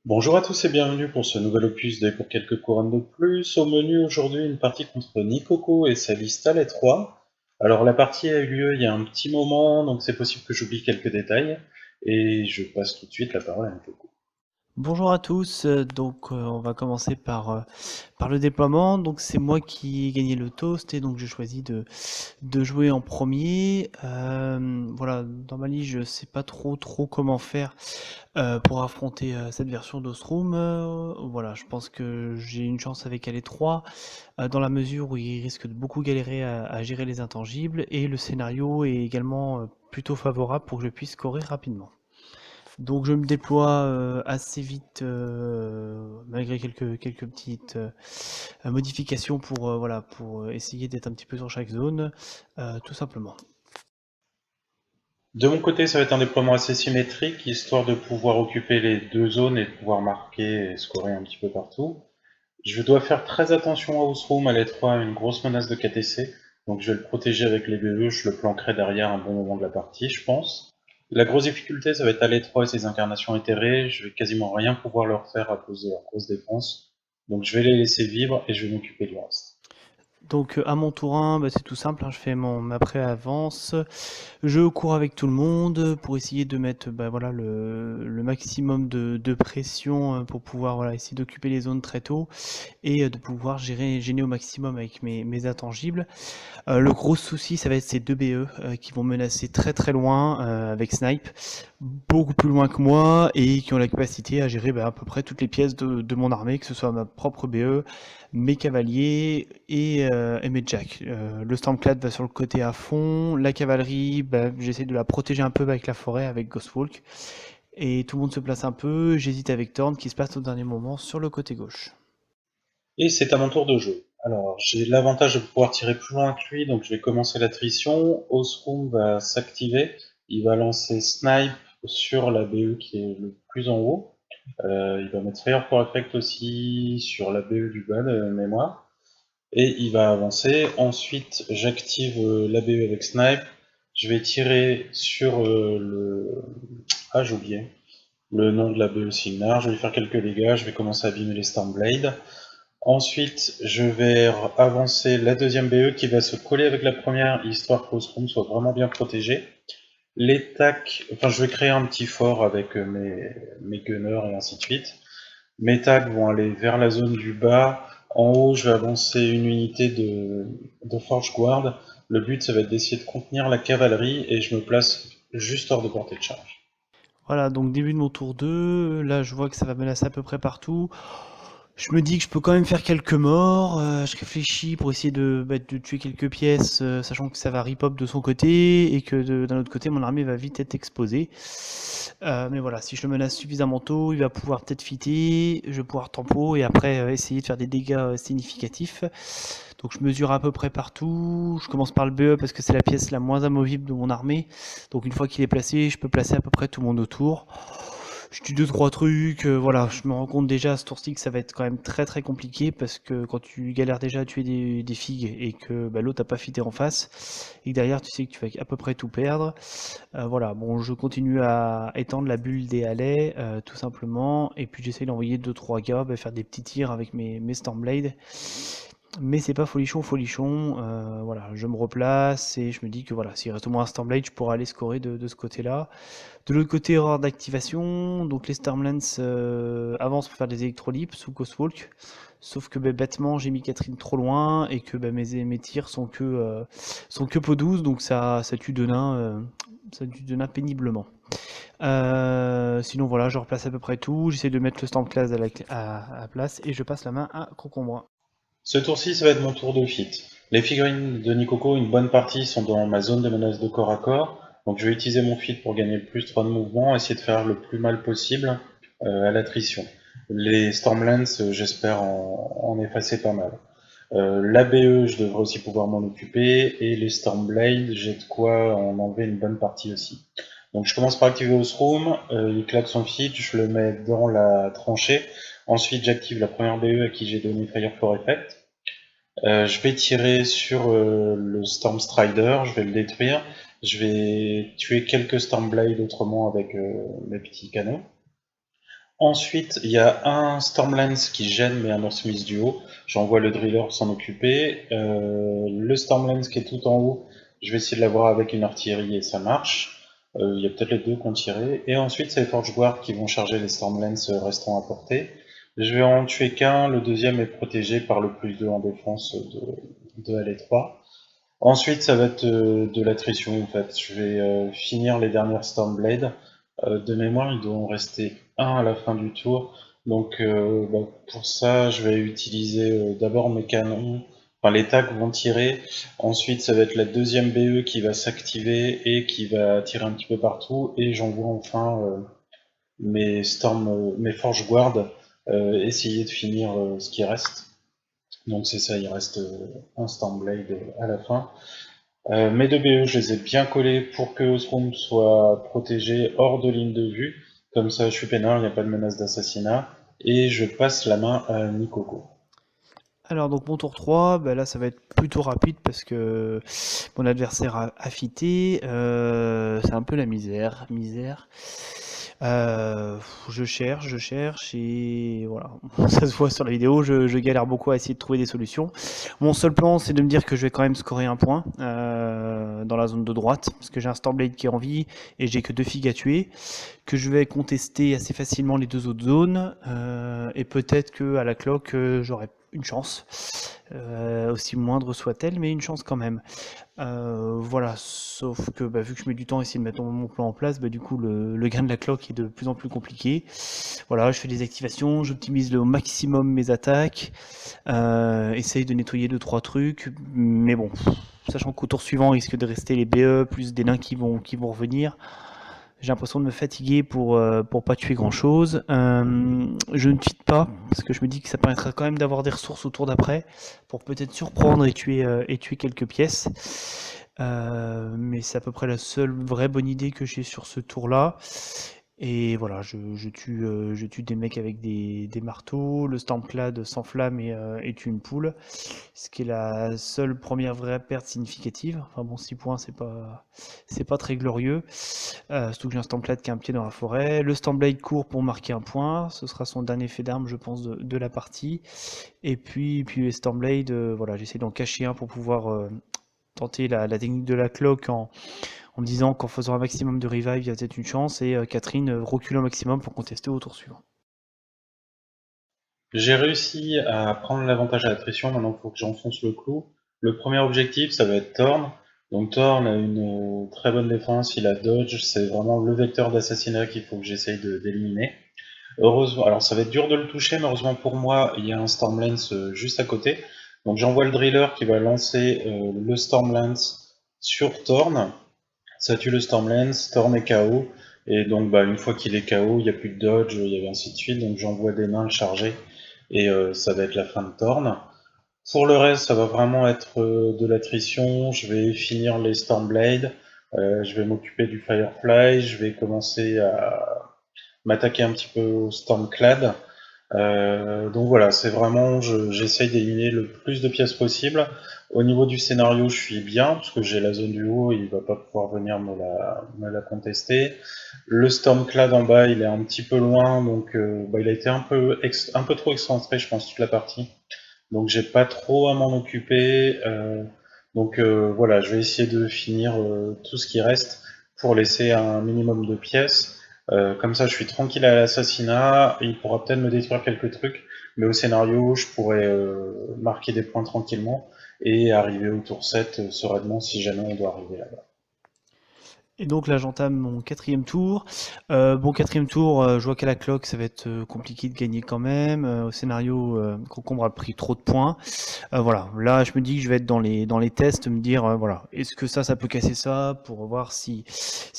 Bonjour à tous et bienvenue pour ce nouvel opus des Pour quelques couronnes de plus. Au menu aujourd'hui, une partie contre Nikoko et sa liste à 3. Alors la partie a eu lieu il y a un petit moment, donc c'est possible que j'oublie quelques détails. Et je passe tout de suite la parole à Nikoko. Bonjour à tous, on va commencer par le déploiement. Donc c'est moi qui ai gagné le toast et donc j'ai choisi de jouer en premier. Voilà, dans ma liste je sais pas trop comment faire pour affronter cette version d'Ostrom. Voilà, je pense que j'ai une chance avec les 3 dans la mesure où il risque de beaucoup galérer à gérer les intangibles et le scénario est également plutôt favorable pour que je puisse courir rapidement. Donc je me déploie assez vite, malgré quelques petites modifications pour, voilà, pour essayer d'être un petit peu sur chaque zone, tout simplement. De mon côté, ça va être un déploiement assez symétrique, histoire de pouvoir occuper les deux zones et de pouvoir marquer et scorer un petit peu partout. Je dois faire très attention à Ousroom, à l'E3 une grosse menace de KTC, donc je vais le protéger avec les BE, je le planquerai derrière un bon moment de la partie, je pense. La grosse difficulté, ça va être à l'E3 et ses incarnations éthérées, je vais quasiment rien pouvoir leur faire à cause de leur grosse défense, donc je vais les laisser vivre et je vais m'occuper du reste. Donc à mon tour 1, bah, c'est tout simple, hein, je fais ma pré-avance, je cours avec tout le monde pour essayer de mettre bah, voilà, le maximum de pression pour pouvoir voilà, essayer d'occuper les zones très tôt et de pouvoir gêner au maximum avec mes intangibles. Le gros souci, ça va être ces deux BE qui vont menacer très loin avec Snipe, beaucoup plus loin que moi et qui ont la capacité à gérer à peu près toutes les pièces de mon armée, que ce soit ma propre BE, mes cavaliers et mes jacks. Le Stormclad va sur le côté à fond, la cavalerie, j'essaie de la protéger un peu avec la forêt, avec Ghostwalk. Et tout le monde se place un peu, j'hésite avec Thorn qui se place au dernier moment sur le côté gauche. Et c'est à mon tour de jeu. Alors, j'ai l'avantage de pouvoir tirer plus loin que lui, donc je vais commencer l'attrition. Osroom va s'activer, il va lancer Snipe sur la BE qui est le plus en haut. Il va mettre Fire for Effect aussi sur la BE du bas de mémoire. Et il va avancer. Ensuite, j'active la BE avec Snipe. Je vais tirer sur le... Ah, j'ai oublié. Le nom de la BE Signar. Je vais faire quelques dégâts. Je vais commencer à abîmer les Stormblade. Ensuite, je vais avancer la deuxième BE qui va se coller avec la première, histoire que Ostrom soit vraiment bien protégé. Les tacs, enfin je vais créer un petit fort avec mes gunners et ainsi de suite. Mes tacs vont aller vers la zone du bas. En haut, je vais avancer une unité de Forge Guard. Le but, ça va être d'essayer de contenir la cavalerie et je me place juste hors de portée de charge. Voilà, donc début de mon tour 2, là je vois que ça va menacer à peu près partout. Je me dis que je peux quand même faire quelques morts, je réfléchis pour essayer de tuer quelques pièces, sachant que ça va rip-hop de son côté et que d'un autre côté mon armée va vite être exposée. Mais voilà, si je le menace suffisamment tôt, il va pouvoir peut-être fitter, je vais pouvoir tempo et après essayer de faire des dégâts significatifs. Donc je mesure à peu près partout, je commence par le BE parce que c'est la pièce la moins amovible de mon armée. Donc une fois qu'il est placé, je peux placer à peu près tout le monde autour. Je tue deux trois trucs, voilà, je me rends compte déjà à ce tour-ci que ça va être quand même très compliqué parce que quand tu galères déjà à tuer des figues et que l'autre a pas fité en face et que derrière tu sais que tu vas à peu près tout perdre. Voilà, bon, je continue à étendre la bulle des halais tout simplement et puis j'essaie d'envoyer deux trois gars, faire des petits tirs avec mes Stormblade. Mais c'est pas folichon, voilà, je me replace et je me dis que voilà, s'il reste au moins un Stormblade, je pourrais aller scorer de ce côté-là. De l'autre côté, erreur d'activation, donc les Stormlands avancent pour faire des électrolipes sous Ghostwalk. Sauf que bêtement, j'ai mis Catherine trop loin et que mes tirs sont que peau douce, donc ça tue de nain péniblement. Sinon voilà, je replace à peu près tout, j'essaie de mettre le Stormclad à place et je passe la main à Concombre. Ce tour-ci, ça va être mon tour de fit. Les figurines de Nikoko, une bonne partie sont dans ma zone de menace de corps à corps, donc je vais utiliser mon fit pour gagner le plus 3 de mouvement, essayer de faire le plus mal possible à l'attrition. Les Stormlands, j'espère en effacer pas mal. L'ABE, je devrais aussi pouvoir m'en occuper, et les Stormblade, j'ai de quoi en enlever une bonne partie aussi. Donc je commence par activer Osroom, il claque son feed, je le mets dans la tranchée. Ensuite j'active la première BE à qui j'ai donné Fire for Effect. Je vais tirer sur le Storm Strider, je vais le détruire. Je vais tuer quelques Stormblade autrement avec mes petits canons. Ensuite, il y a un Stormlance qui gêne mes Hammer Smith du haut. J'envoie le driller s'en occuper. Le Stormlance qui est tout en haut, je vais essayer de l'avoir avec une artillerie et ça marche. Il y a peut-être les deux qui ont tiré. Et ensuite, c'est les Forge Guard qui vont charger les Stormlance restants à portée. Je vais en tuer qu'un, le deuxième est protégé par le +2 en défense de LA3. Ensuite, ça va être de l'attrition en fait. Je vais finir les dernières Stormblade. De mémoire, il doit en rester un à la fin du tour. Donc pour ça, je vais utiliser d'abord mes canons. Enfin, les tacs vont tirer. Ensuite, ça va être la deuxième BE qui va s'activer et qui va tirer un petit peu partout. Et j'envoie enfin mes Forge Guard essayer de finir ce qui reste. Donc c'est ça, il reste un Stormblade à la fin. Mes deux BE, je les ai bien collés pour que Osroom soit protégé hors de ligne de vue. Comme ça, je suis peinard, il n'y a pas de menace d'assassinat. Et je passe la main à Nikoko. Alors donc mon tour 3, bah là ça va être plutôt rapide parce que mon adversaire a fité, c'est un peu la misère. Je cherche et voilà, ça se voit sur la vidéo, je galère beaucoup à essayer de trouver des solutions. Mon seul plan c'est de me dire que je vais quand même scorer un point dans la zone de droite parce que j'ai un Stormblade qui est en vie et j'ai que 2 figues à tuer, que je vais contester assez facilement les 2 autres zones et peut-être que à la cloque j'aurai une chance, aussi moindre soit-elle, mais une chance quand même. Voilà, sauf que vu que je mets du temps à essayer de mettre mon plan en place, du coup le gain de la cloque est de plus en plus compliqué. Voilà, je fais des activations, j'optimise au maximum mes attaques, essaye de nettoyer 2-3 trucs, mais bon, sachant qu'au tour suivant il risque de rester les BE plus des nains qui vont revenir. J'ai l'impression de me fatiguer pour pas tuer grand chose. Je ne tweete pas, parce que je me dis que ça permettra quand même d'avoir des ressources au tour d'après, pour peut-être surprendre et tuer quelques pièces. Mais c'est à peu près la seule vraie bonne idée que j'ai sur ce tour-là. Et voilà, je tue des mecs avec des marteaux, le Stormclad s'enflamme et tue une poule, ce qui est la seule première vraie perte significative. Enfin bon, 6 points, c'est pas très glorieux, surtout que j'ai un Stormclad qui a un pied dans la forêt. Le Stormblade court pour marquer un point, ce sera son dernier fait d'arme, je pense, de la partie. Et puis les Stormblade, voilà, j'essaie d'en cacher un pour pouvoir tenter la technique de la cloque en me disant qu'en faisant un maximum de revive, il y a peut-être une chance, et Catherine recule au maximum pour contester au tour suivant. J'ai réussi à prendre l'avantage à l'attrition, maintenant il faut que j'enfonce le clou. Le premier objectif, ça va être Thorn. Donc Thorn a une très bonne défense, il a dodge, c'est vraiment le vecteur d'assassinat qu'il faut que j'essaye d'éliminer. Heureusement, alors ça va être dur de le toucher, mais heureusement pour moi, il y a un Stormlance juste à côté. Donc j'envoie le driller qui va lancer le Stormlance sur Thorn. Ça tue le Stormlance, Thorn est KO. Et donc une fois qu'il est KO, il n'y a plus de dodge, il y avait ainsi de suite. Donc j'envoie des nains le charger. Et ça va être la fin de Thorn. Pour le reste, ça va vraiment être de l'attrition. Je vais finir les Stormblade. Je vais m'occuper du Firefly. Je vais commencer à m'attaquer un petit peu au Stormclad. Donc voilà, c'est vraiment, j'essaye d'éliminer le plus de pièces possible. Au niveau du scénario, je suis bien, parce que j'ai la zone du haut, il va pas pouvoir venir me la contester. Le Stormclad en bas, il est un petit peu loin, donc il a été un peu trop excentré, je pense, toute la partie. Donc j'ai pas trop à m'en occuper. Donc voilà, je vais essayer de finir tout ce qui reste pour laisser un minimum de pièces. Comme ça, je suis tranquille à l'assassinat. Il pourra peut-être me détruire quelques trucs, mais au scénario, je pourrais marquer des points tranquillement et arriver au tour 7 sereinement si jamais on doit arriver là-bas. Et donc là j'entame mon 4e tour. Bon 4e tour, je vois qu'à la cloque ça va être compliqué de gagner quand même. Au scénario, Concombre a pris trop de points. Voilà, là je me dis que je vais être dans les tests, me dire voilà, est-ce que ça peut casser ça, pour voir si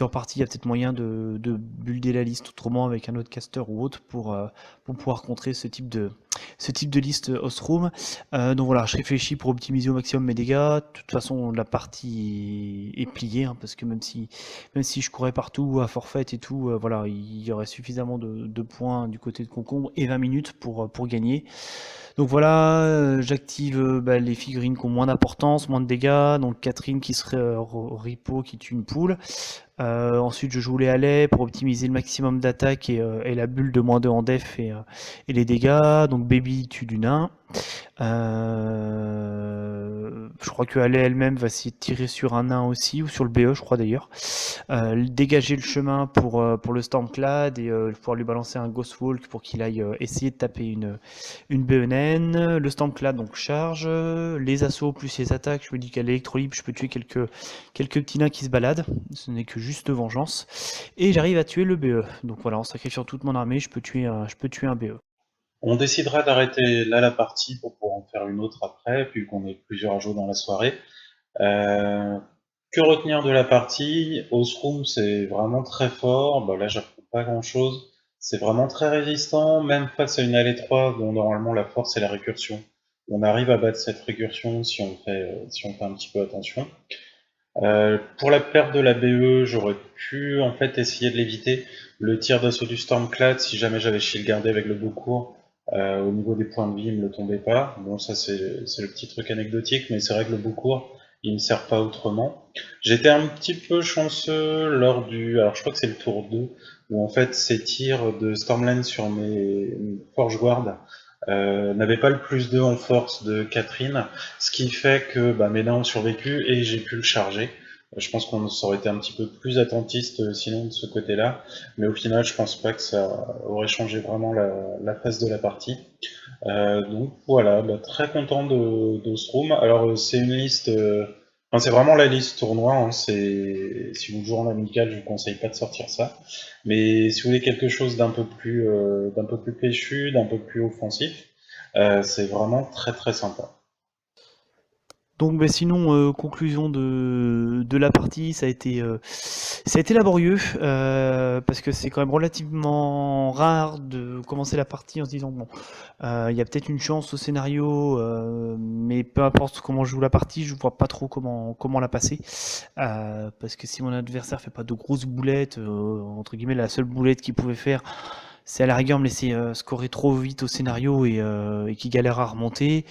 en partie il y a peut-être moyen de builder la liste autrement avec un autre caster ou autre pour pouvoir contrer ce type de liste Ostrom. Donc voilà, je réfléchis pour optimiser au maximum mes dégâts. De toute façon la partie est pliée, parce que même si je courais partout à forfait et tout, voilà, il y aurait suffisamment de points du côté de Concombre et 20 minutes pour gagner. Donc voilà, j'active les figurines qui ont moins d'importance, moins de dégâts. Donc Catherine qui serait au repo, qui tue une poule. Ensuite, je joue les allées pour optimiser le maximum d'attaque et la bulle de -2 en def et les dégâts. Donc Baby tue du nain. Je crois que Alley elle-même va essayer de tirer sur un nain aussi, ou sur le BE, je crois d'ailleurs. Dégager le chemin pour le Stormclad et pouvoir lui balancer un Ghost Walk pour qu'il aille essayer de taper une BNN. Le Stormclad donc charge. Les assauts plus les attaques, je me dis qu'à l'électrolibre, je peux tuer quelques petits nains qui se baladent. Ce n'est que juste vengeance. Et j'arrive à tuer le BE. Donc voilà, en sacrifiant toute mon armée, je peux tuer un BE. On décidera d'arrêter là la partie pour pouvoir en faire une autre après, puis qu'on ait plusieurs jeux dans la soirée. Euh, que retenir de la partie? Osroom, c'est vraiment très fort. Bah là, j'apprends pas grand-chose. C'est vraiment très résistant, même face à une allée 3 dont normalement la force c'est la récursion. On arrive à battre cette récursion si on fait un petit peu attention. Pour la perte de la BE, j'aurais pu en fait essayer de l'éviter. Le tir d'assaut du Stormclad, si jamais j'avais shieldgardé avec le Beaucourt, au niveau des points de vie, il me le tombait pas. Bon, ça c'est le petit truc anecdotique, mais c'est vrai que le Beaucourt, il me sert pas autrement. J'étais un petit peu chanceux lors alors je crois que c'est le tour 2, où en fait ces tirs de Stormland sur mes Forge Guard n'avaient pas le +2 en force de Catherine, ce qui fait que bah, mes nains ont survécu et j'ai pu le charger. Je pense qu'on aurait été un petit peu plus attentiste sinon de ce côté-là, mais au final, je pense pas que ça aurait changé vraiment la phase de la partie. Donc voilà, bah, très content de ce room. Alors c'est une liste, enfin, c'est vraiment la liste tournoi. Hein, si vous jouez en amical, je vous conseille pas de sortir ça. Mais si vous voulez quelque chose d'un peu plus péchu, d'un peu plus offensif, c'est vraiment très très sympa. Donc bah, sinon, conclusion de la partie, ça a été laborieux, parce que c'est quand même relativement rare de commencer la partie en se disant bon, il y a peut-être une chance au scénario, mais peu importe comment je joue la partie, je vois pas trop comment la passer. Parce que si mon adversaire fait pas de grosses boulettes, entre guillemets la seule boulette qu'il pouvait faire, c'est à la rigueur me laisser scorer trop vite au scénario et qui galère à remonter.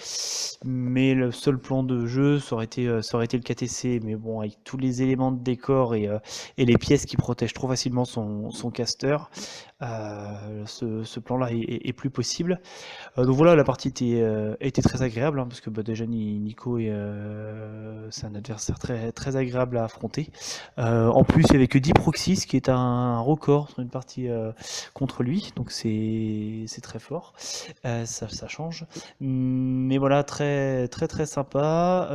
Mais le seul plan de jeu, ça aurait été le KTC. Mais bon, avec tous les éléments de décor et les pièces qui protègent trop facilement son caster, ce plan-là est plus possible. Donc voilà, la partie était très agréable, hein, parce que bah, déjà Nico c'est un adversaire très, très agréable à affronter. En plus, il n'y avait que 10 proxys, ce qui est un record sur une partie contre lui, donc c'est très fort. Ça change. Mais voilà, très très très sympa.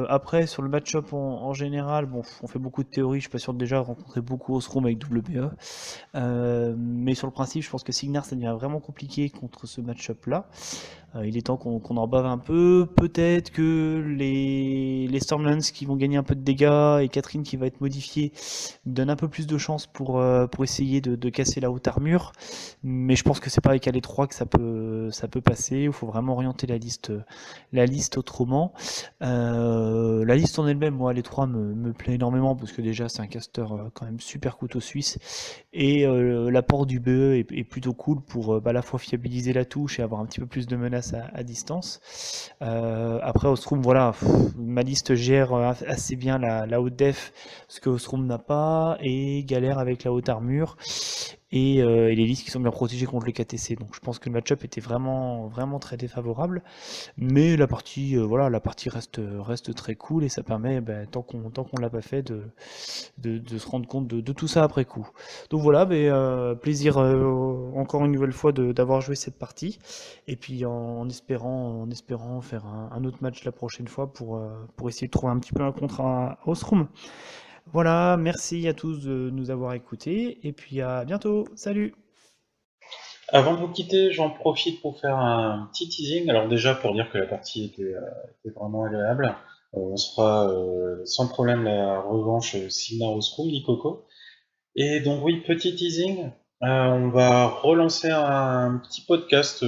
Après, sur le match-up en général, bon, on fait beaucoup de théories, je suis pas sûr de déjà rencontrer beaucoup Osroom avec WBE. Mais sur le principe, je pense que Signar, ça devient vraiment compliqué contre ce match-up-là. Il est temps qu'on en bave un peu. Peut-être que les Stormlands qui vont gagner un peu de dégâts et Catherine qui va être modifiée donnent un peu plus de chance pour essayer de casser la haute armure. Mais je pense que c'est pas avec les 3 que ça peut passer. Il faut vraiment orienter la liste autrement. La liste en elle-même, moi, les 3 me plaît énormément parce que déjà c'est un caster quand même super couteau suisse. Et l'apport du BE est plutôt cool pour à la fois fiabiliser la touche et avoir un petit peu plus de menaces à distance. Après, Ostrom, voilà, ma liste gère assez bien la haute def, ce que Ostrom n'a pas, et galère avec la haute armure. Et les listes qui sont bien protégées contre les KTC. Donc je pense que le match-up était vraiment, vraiment très défavorable. Mais voilà, la partie reste très cool et ça permet, tant qu'on l'a pas fait, de se rendre compte de tout ça après coup. Donc voilà, plaisir encore une nouvelle fois d'avoir joué cette partie. Et puis en espérant faire un autre match la prochaine fois pour essayer de trouver un petit peu un contrat à Ostrom. Voilà, merci à tous de nous avoir écoutés. Et puis à bientôt. Salut! Avant de vous quitter, j'en profite pour faire un petit teasing. Alors déjà pour dire que la partie était vraiment agréable. On se fera sans problème la revanche Signar Osroom, Nikoko. Et donc oui, petit teasing. On va relancer un petit podcast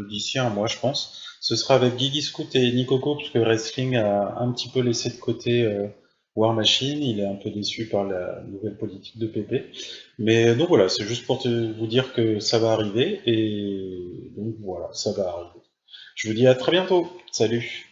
d'ici un mois, je pense. Ce sera avec Guigui Scout et Nikoko, parce que Wrestling a un petit peu laissé de côté War Machine. Il est un peu déçu par la nouvelle politique de PP. Mais donc voilà, c'est juste pour vous dire que ça va arriver. Et donc voilà, ça va arriver. Je vous dis à très bientôt. Salut!